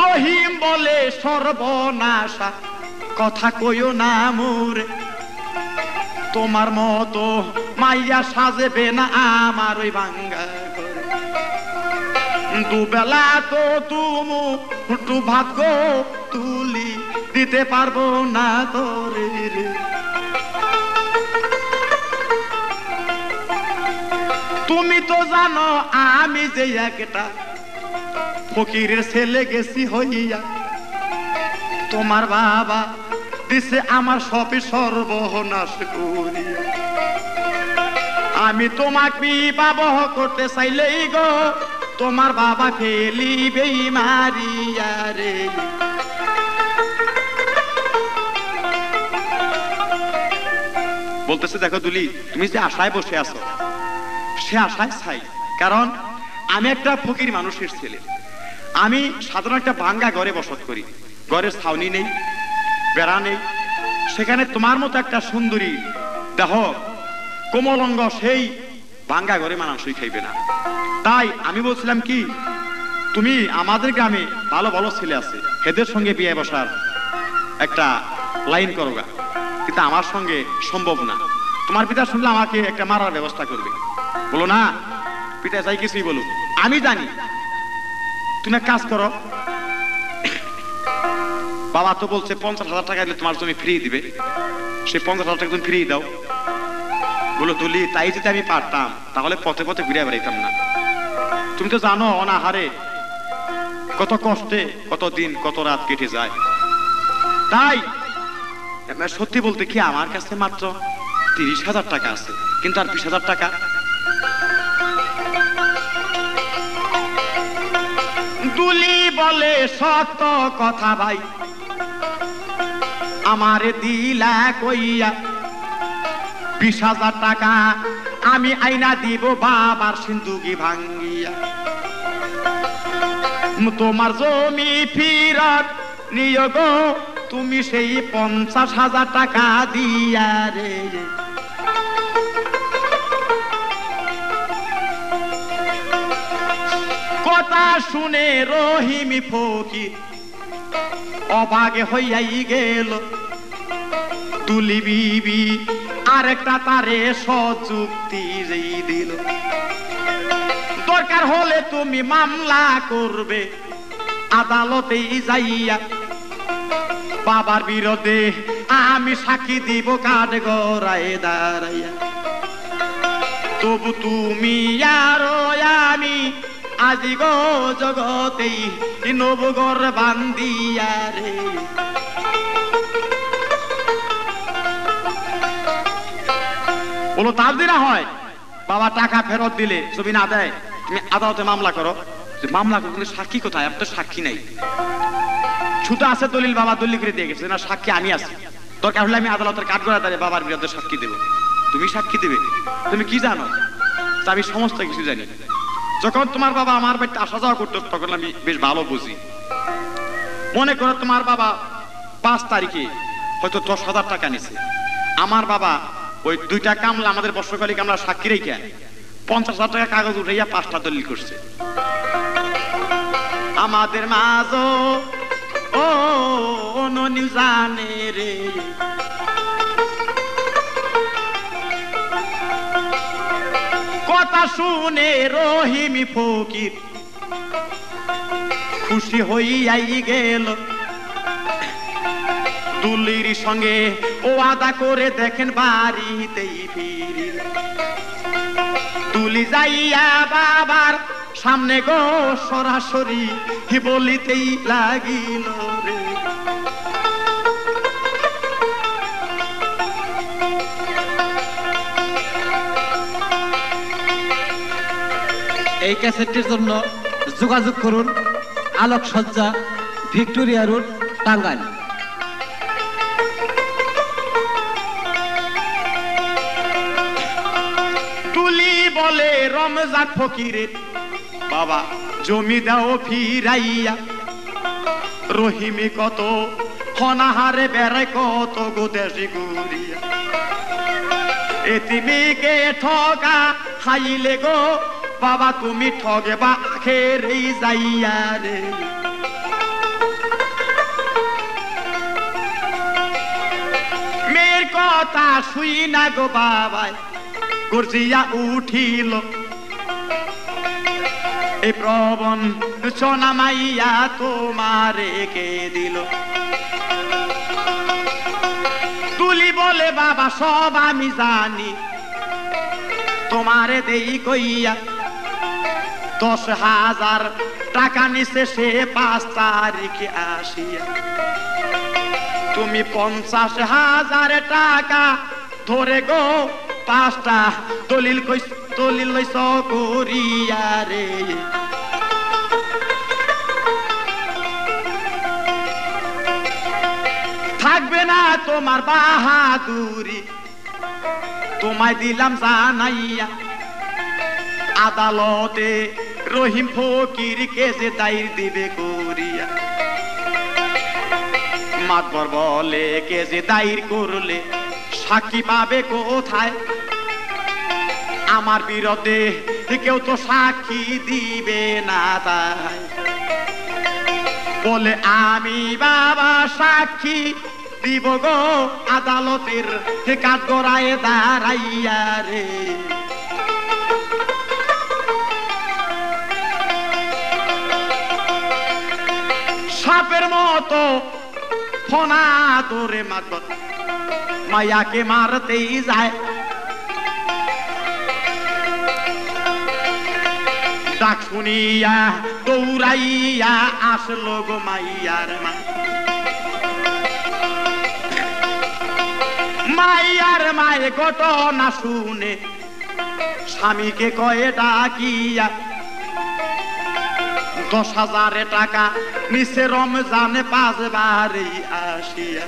রহিম বলে সর্বনাশা, কথা কইও না মোরে, তোমার মতো মাইয়া সাজবে না আমার ওই ভাঙ্গা ঘরে। দুবেলা তো তুমি একটু ভাত গো তুলি দিতে পারবো না তোরে রে। তুমি তো জানো আমি যে একটা ফকিরের ছেলে গেছি হইয়া, তোমার বাবা দিছে আমার সবই সর্বনাশ করিয়া। আমি তোমাকে বিবাহ করতে চাইলেই গো তোমার বাবা ফেলিবেই মারিয়া রে। বলতেছে দেখো দুলি, তুমি যে আশায় বসে আছো সে আশায় ছাই, কারণ আমি একটা ফকির মানুষের ছেলে, আমি সাধারণ একটা ভাঙ্গা ঘরে বসত করি, ঘরের ছাউনি নেই, বেড়া নেই, সেখানে তোমার মতো একটা সুন্দরী দেহ কোমলঙ্গ সেই ভাঙ্গা ঘরে মানানসই খাইবে না। তাই আমি বলছিলাম কি, তুমি আমাদের গ্রামে ভালো ভালো ছেলে আছে, এদের সঙ্গে বিয়ে বসার একটা লাইন করোগা, কিন্তু আমার সঙ্গে সম্ভব না। তোমার পিতা শুনলে আমাকে একটা মারার ব্যবস্থা করবে। বলো না পিতা চাই কিছুই বলুক, আমি জানি। তুমি এক কাজ করো, বাবা তো বলছে 50,000 টাকা দিলে তোমার জমি ফ্রি দিবে, সেই 50,000 টাকা তুমি ফ্রি দাও। বলো তুলি, তাই যদি আমি পারতাম তাহলে পথে পথে ঘুরে বেড়াইতাম না। তুমি তো জানো অনাহারে কত কষ্টে কত দিন কত রাত কেটে যায়। তাই সত্যি বলতে কি আমার কাছে মাত্র 30,000 টাকা আছে, কিন্তু আর 20,000 টাকা। দুলি বলে সত্য কথা ভাই, আমারে দিলা কইয়া 20,000 টাকা আমি আইনা দিব বাবার সিন্ধুকি ভাঙ্গিয়া। তোমার জমি ফিরত নিও গো তুমি সেই 50,000 টাকা দিয়া রে। কথা শুনে রহিমি ফকির অবাগে হইয়াই গেল। তুলি বিবি আরেকটা তারে সযুক্তি দিল, দরকার হলে তুমি মামলা করবে আদালতেই যাইয়া, বাবার বিরুদ্ধে আমি সাক্ষী দিব কাঠ গড়ায় দাঁড়াইয়া। তবু তুমি আর আমি আজি গো জগতেই নবগর বান্দিয়া রে। বলো তার দিনা হয়, বাবা টাকা ফেরত দিলে জমি না দেয় তুমি আদালতে মামলা করো। মামলা করো কিন্তু সাক্ষী কোথায়? আপনার সাক্ষী নাই, শুধু আছে দলিল, বাবা দলিল করে দিয়ে গেছে না, সাক্ষী আমি আছি। দরকার হলে আমি আদালতের কাঠগড়ায় দাঁড়িয়ে বাবার বিরুদ্ধে সাক্ষী দেব। তুমি সাক্ষী দেবে? তুমি কি জানো? আমি সমস্ত কিছু জানি। যখন তোমার বাবা আমার বাড়িতে আসা যাওয়া করতো তখন আমি বেশ ভালো বুঝি। মনে করো তোমার বাবা 5 তারিখে হয়তো 10,000 টাকা নিছে। আমার বাবা ওই 2টা কামলা, আমাদের বর্ষকালী কামলা সাক্ষী রেখে 50,000 টাকা কাগজ উঠাইয়া 5টা দলিল করছে। আমাদের মাঝো ও ননি জানে রে, কথা শুনে রহিমি ফকির খুশি হইয়াই গেল। দুলির সঙ্গে ও আদা করে দেখেন বাড়িতেই ফিরি। তুলি যাইয়া বাবার সামনে গো সরাসরি বলিতেই লাগিল রে,
এই ক্যাসেটটির জন্য যোগাযোগ করুন আলোকসজ্জা, ভিক্টোরিয়া রোড, টাঙ্গাইল।
তুলি বলে রমজান ফকিরের বাবা জমি দাও ফিরাইয়া। রহিমি কত হনাহারে বেড়ায় কত গোদেশি ঘুরিয়া। এতিমিকে ঠগা খাইলে গো বাবা তুমি ঠগে বা আখেরেই যাইয়া রে। মেয়ের কথা শুই না গো বাবাই গর্জিয়া উঠিল। এই প্রবণ সোনা মাইয়া তোমারে কে দিল? তুলি বলে বাবা সব আমি জানি, তোমারে দেই কইয়া 10,000 টাকা নিছে সে 5 তারিখে আসিয়া। তুমি 50,000 টাকা ধরে গো 5টা দলিল লইছ করিয়া রে। থাকবে না তোমার বাহাদুরি, তোমায় দিলাম জানাইয়া। আদালতে রহিম ফকির কেসে দায়ের দিবে করিয়া। মাতবর বলে কেসে দায়ের করলে সাক্ষী পাবে কোথায়? আমার বিরুদ্ধে কেউ তো সাক্ষী দিবে না, তাই বলে আমি বাবা সাক্ষী দিব গো আদালতের কাঠগড়ায় দাঁড়াইয়া রে। সাপের মতো ফোনা ধরে মাতবর মায়াকে মারতেই যায়। ডাক শুনিয়া দৌড়াইয়া আসলো গো মাইয়ার মা। মাইয়ার মায়ে ঘটনা শুনে স্বামীকে কয়ে ডাকিয়া 10,000 টাকা নিচে রমজানে 5 বারেই আসিয়া।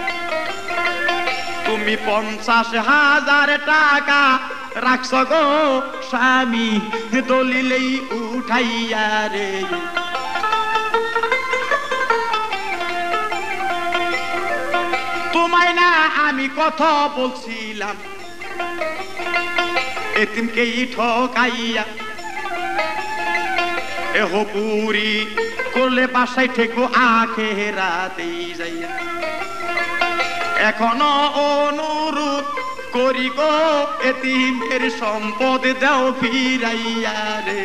তুমি 50,000 টাকা রাখছ গো স্বামী দলিলেই উঠাইয়া রে। তোমায় না আমি কথা বলছিলাম এতিমকেই ঠকাইয়া। এহ পুরি করলে বাসায় ঠেকো আখেরাতেই যাইয়া। এখনো অনুরোধ করি গো এতিমের সম্পদ দাও ফিরাইয়া রে।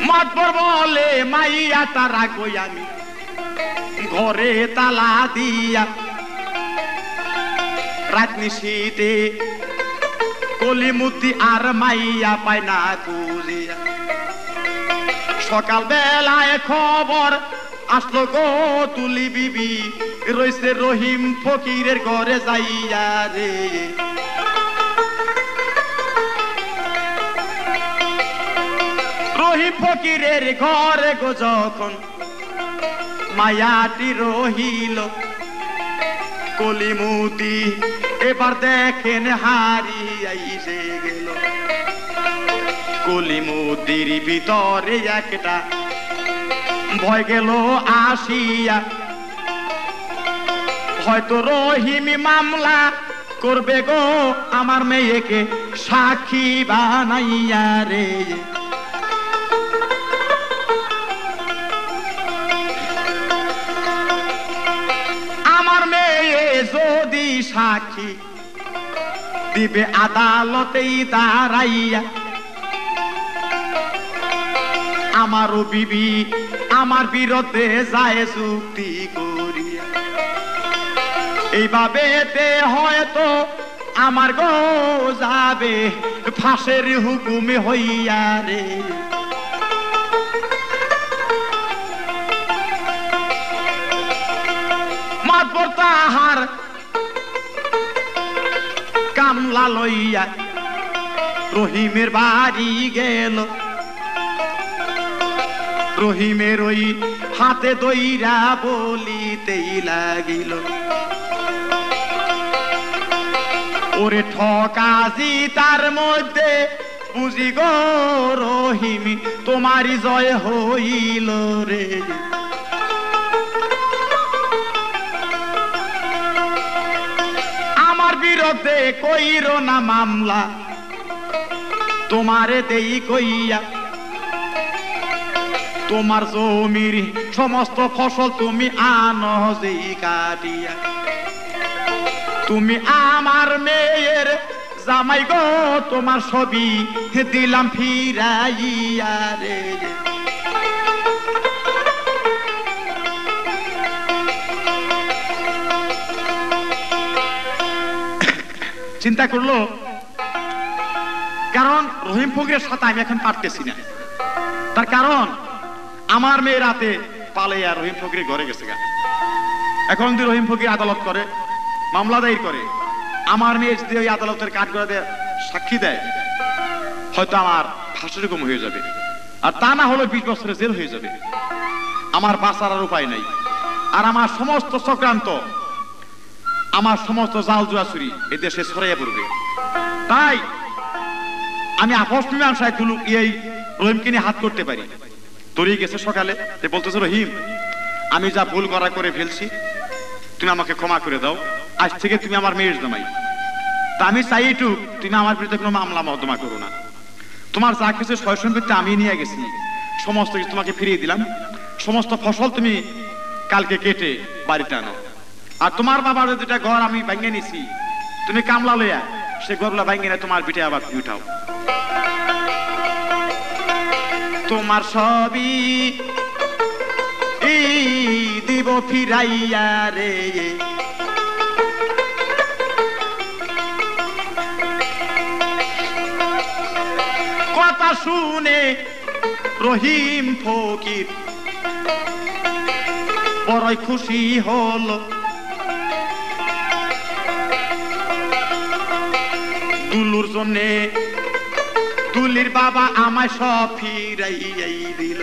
মাতবর বলে মাইয়া তারা কই আমি ঘরে তালা দিয়া। রাত নিশীতে কলিমুতি আর মাইয়া পায় না খুঁজিয়া। সকাল বেলায় খবর আসলো গো তুলি বিবি রইছে রহিম ফকিরের ঘরে যাইয়া রে। রহিম ফকিরের ঘরে গো যখন মায়াটি রহিল কলিমুদি এবার দেখেন হারিয়ে গেল। কলিমুদির ভিতরে একটা ভয় গেল আসিয়া, হয়তো রহিম মামলা করবে গো আমার মেয়েকে সাক্ষী বানাইয়া রে। আমার মেয়ে যদি সাক্ষী দিবে আদালতেই দাঁড়াইয়া, আমারও বিবি আমার বিরুদ্ধে যায় চুক্তি করিয়া, এইভাবেতে হয়তো আমার গো যাবে ফাঁসের হুকুমে হইয়া রে। মাতবর তাহার কামলা লইয়া রহিমের বাড়ি গেল। রহিমের ওই হাতে দইরা বলিতেই লাগিল, ওরে ঠকাজি তার মধ্যে বুঝি গো রহিম তোমারই জয় হইল রে। আমার বিরুদ্ধে কইরো না মামলা, তোমারে দেই কইয়া, তোমার জমির সমস্ত ফসল তুমি আনো যেই কাটিয়া, তুমি আমার মেয়ের জামাই গো তোমার ছবি দিলাম ফিরাইয়া রে। চিন্তা করলো, কারণ রহিম ফকিরের সাথে আমি এখন পারতেছি না। তার কারণ আমার মেয়ে রাতে পালাইয়া রহিম ফকির ঘরে গেছে গা। এখন যদি রহিম ফকির আদালত করে, মামলা দায়ের করে, আমার মেয়ে যদি ওই আদালতের কাঠগড়াতে সাক্ষী দেয়, হয়তো আমার ফাঁসির হুকুম হয়ে যাবে, আর তা না হলে 20 বছরের জেল হয়ে যাবে। আমার বাঁচার আর উপায় নাই। আর আমার সমস্ত চক্রান্ত, আমার সমস্ত জাল জুয়াচুরি এই দেশে ছড়াইয়া পড়বে। তাই আমি আপস মীমাংসায় এই রহিমকে নিয়ে হাত করতে পারি। তোরই গেছে সকালে বলতেছে, রহিম আমি যা ভুল করা করে ফেলছি, তুমি আমাকে ক্ষমা করে দাও, আজ থেকে তুমি আমার মেয়ের জামাই। তা আমি চাই একটু তুমি আমার বিরুদ্ধে কোনো মামলা মকদ্দমা করো না। তোমার যা কিছু সয় সম্পত্তি আমি নিয়ে গেছি সমস্ত কিছু তোমাকে ফিরিয়ে দিলাম। সমস্ত ফসল তুমি কালকে কেটে বাড়িতে আনো। আর তোমার বাবার যেটা ঘর আমি ভাঙিয়ে নিছি, তুমি কামলা লইয়া সে ঘরগুলা ভাঙিয়ে না তোমার পিঠে আবার তুমি উঠাও। তোমার সবই দিব ফিরাইয়া রে। কথা শুনে রহিম ফকির বড়ই খুশি হল। দুলুর জন্যে দুলির বাবা আমায় সব ফিরাইয়াই দিল।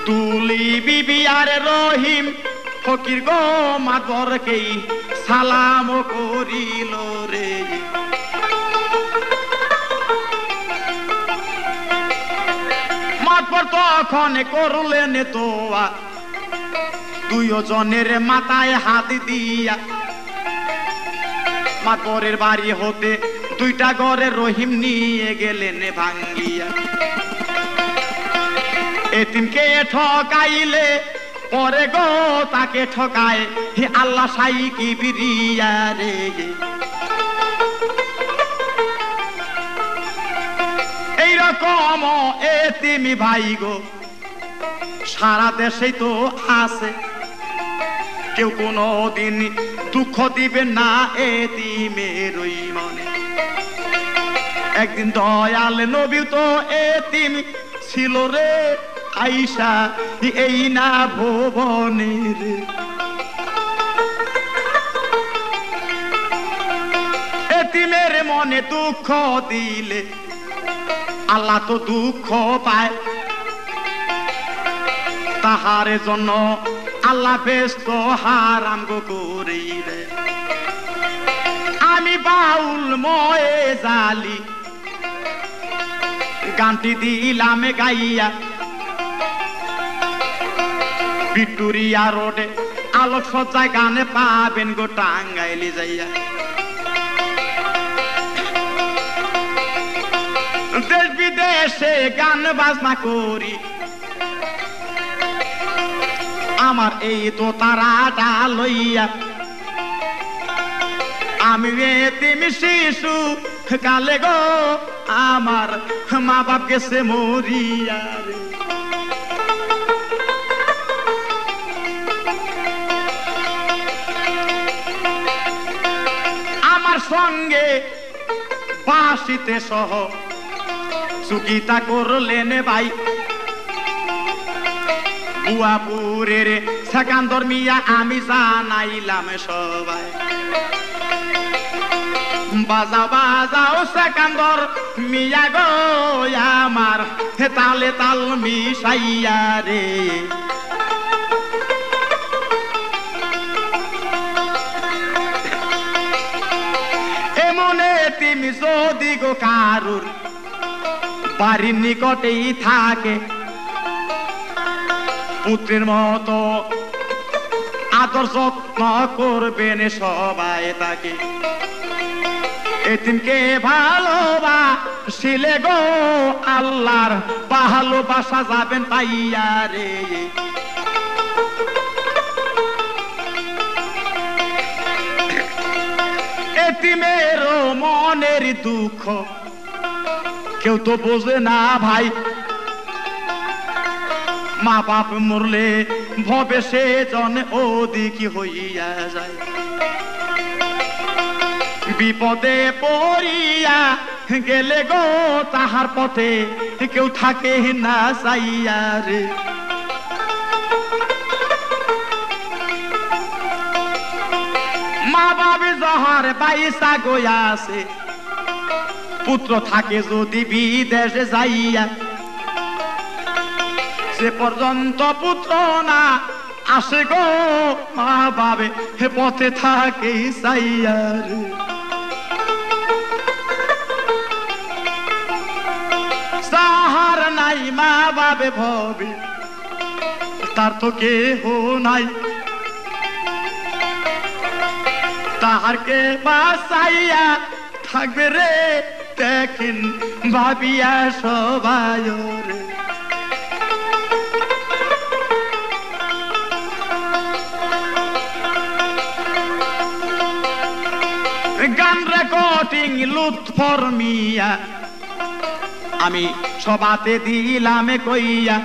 তুলি বিবি আর রহিম ফকির গো মাতবরকেই সালাম করিল রে। মাতবর তখন করলেন তোয়া, দুইজনের মাথায় হাত দিয়া। মাতবরের বাড়ি হতে 2টা ঘরে রহিম নিয়ে গেলেন ভাঙ্গিয়া। এতিমকে ঠকাইলে পরে গো তাকে ঠকায় হে আল্লাহ সাই কি বিরিয়া রে। এইরকম এতিম ভাই গো সারা দেশেই তো আছে, কেউ কোনো দিন দুঃখ দিবে না এতিমের ওই মনে। একদিন দয়াল নবী তো এতিম ছিল রে, আইসা এই না ভুবনের। এতিমের মনে দুঃখ দিলে আল্লাহ তো দুঃখ পায়, তাহার জন্য আল্লাহ ব্যস্ত হারাম গো করিলে আমি বাউল ময়ে জালি গানটি দিলাম গাইয়া ভিক্টোরিয়া রোডে আলোক সজ্জায় গানে পাবেন গো টাঙ্গাইলে যাইয়া দেশ বিদেশে গান বাজনা করি আমার এই তো তারাটা লইয়া আমি এতিম শিশু কালে গো আমার মা বাপ গেছে মরিয়া রে আমার সঙ্গে বাসিতে সহ সুকিতা করলেন ভাই বুয়াপুরের সেকান্দর মিয়া আমি জানাইলাম সবাই বাজাও বাজাও সেকান্দর মিয়া গো আমার তালে তাল মিশাইয়া রে এমনে তুমি যদি গো কারুর বাড়ির নিকটেই থাকে পুত্রের মতো আদর যত্ন করবেন সবাই তাকে এতিমকে ভালোবাসিলে গো আল্লাহর ভালোবাসা যাবেন পাইয়া রে এতিমেরও মনের দুঃখ কেউ তো বোঝে না ভাই মা বাপ মরলে ভবে সে জন ওদিকে হইয়া যায় বিপদে পড়িয়া গেলে গো তাহার পথে কেউ থাকে না চাইয়া রে মা বাবা যাহার বাইসা গয়াছে পুত্র থাকে যদি বিদেশে যাইয়া সে পর্যন্ত পুত্র না আসে গো মা বাবে হে পথে থাকে চাইয়া রে সাহার নাই মা বাবে ভবে তার তো কেহ নাই তাহার কে বাসাইয়া থাকবে রে দেখেন ভাবিয়া সবাই রে গান রেকর্ডিং লুৎফর মিয়া আমি সবাতে দিলাম কইয়া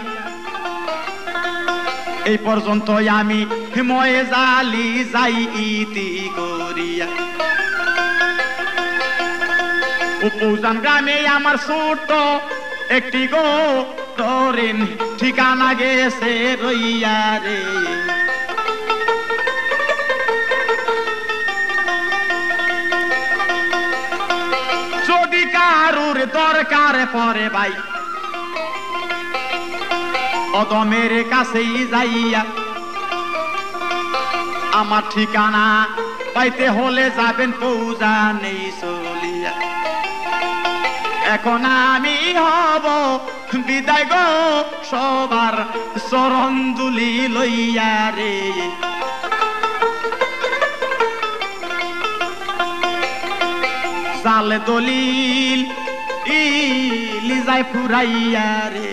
এই পর্যন্ত আমি ময়ে জালি যাই ইতি করিয়া উপজান গ্রামে আমার ছোট একটি গো টরেন ঠিকানা গেছে রইয়া রে যদি কারুর দরকার পড়ে ভাই অদমের কাছেই যাইয়া আমার ঠিকানা পাইতে হলে যাবেন পৌঁছা নেই চলিয়া এখন আমি হব বিদায় গো সবার চরণ দুলি লইয়া রে চাল দলিল ইলি যায় ফুরাইয়া রে